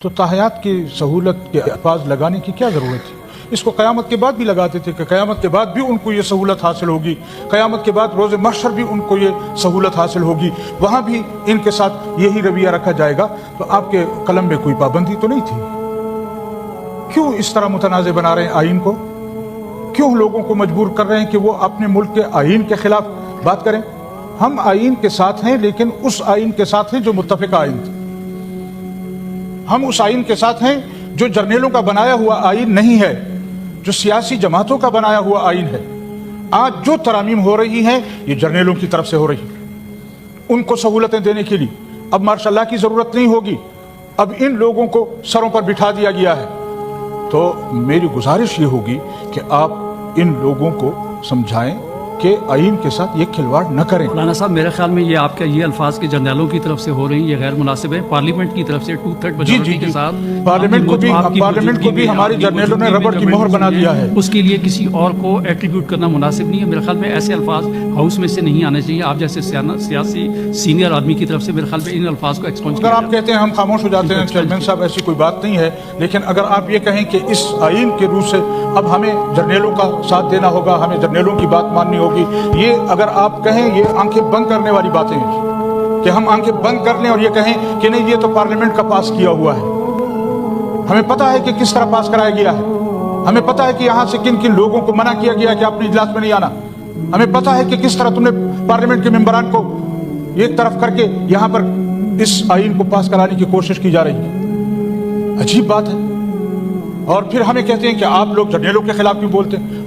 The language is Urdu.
تو تحیات کی سہولت کے الفاظ لگانے کی کیا ضرورت تھی؟ اس کو قیامت کے بعد بھی لگاتے تھے کہ قیامت کے بعد بھی ان کو یہ سہولت حاصل ہوگی، قیامت کے بعد روز محشر بھی ان کو یہ سہولت حاصل ہوگی، وہاں بھی ان کے ساتھ یہی رویہ رکھا جائے گا۔ تو آپ کے قلم میں کوئی پابندی تو نہیں تھی؟ کیوں اس طرح متنازع بنا رہے ہیں آئین کو؟ کیوں لوگوں کو مجبور کر رہے ہیں کہ وہ اپنے ملک کے آئین کے خلاف بات کریں؟ ہم آئین کے ساتھ ہیں، لیکن اس آئین کے ساتھ ہیں جو متفقہ آئین تھا۔ ہم اس آئین کے ساتھ ہیں جو جرنیلوں کا بنایا ہوا آئین نہیں ہے، جو سیاسی جماعتوں کا بنایا ہوا آئین ہے۔ آج جو ترامیم ہو رہی ہیں یہ جرنیلوں کی طرف سے ہو رہی ہیں، ان کو سہولتیں دینے کے لیے۔ اب مارشاء اللہ کی ضرورت نہیں ہوگی، اب ان لوگوں کو سروں پر بٹھا دیا گیا ہے۔ تو میری گزارش یہ ہوگی کہ آپ ان لوگوں کو سمجھائیں کہ آئین کے ساتھ یہ کھلواڑ نہ کریں۔ مولانا صاحب میرے خیال میں یہ آپ کا یہ الفاظ کے جرنیلوں کی طرف سے ہو رہی ہیں، یہ غیر مناسب ہے۔ پارلیمنٹ کی طرف سے 2/3 میجورٹی کے ساتھ پارلیمنٹ کو بھی ہماری جرنیلوں نے ربڑ کی مہر بنا دیا ہے۔ اس کے لیے کسی اور کو ایٹریبیوٹ کرنا مناسب نہیں ہے۔ میرے خیال میں ایسے الفاظ ہاؤس میں سے نہیں آنے چاہیے۔ آپ جیسے سیاسی سینئر آدمی کی طرف سے میرے خیال میں ان الفاظ کو ایکسپونج اگر آپ کہتے ہیں ہم خاموش ہو جاتے ہیں چیئرمین صاحب، ایسی کوئی بات نہیں ہے، لیکن اگر آپ یہ کہیں کہ اس آئین کے روح سے اب ہمیں جرنیلوں کا ساتھ دینا ہوگا، ہمیں جرنیلوں کی بات ماننی ہوگی، یہ اگر آپ کہیں یہ آنکھیں بند کرنے والی باتیں ہیں کہ ہم آنکھیں بند کر لیں اور یہ کہیں کہ نہیں یہ تو پارلیمنٹ کا پاس کیا ہوا ہے۔ ہمیں پتہ ہے کہ کس طرح پاس کرایا گیا ہے، ہمیں پتہ ہے کہ یہاں سے کن کن لوگوں کو منع کیا گیا کہ اپنے اجلاس میں نہیں آنا، ہمیں پتہ ہے کہ کس طرح تم نے پارلیمنٹ کے ممبران کو ایک طرف کر کے یہاں پر اس آئین کو پاس کرانے کی کوشش کی جا رہی ہے۔ عجیب بات ہے۔ اور پھر ہمیں کہتے ہیں کہ آپ لوگ جرنیلوں کے خلاف بھی بولتے ہیں۔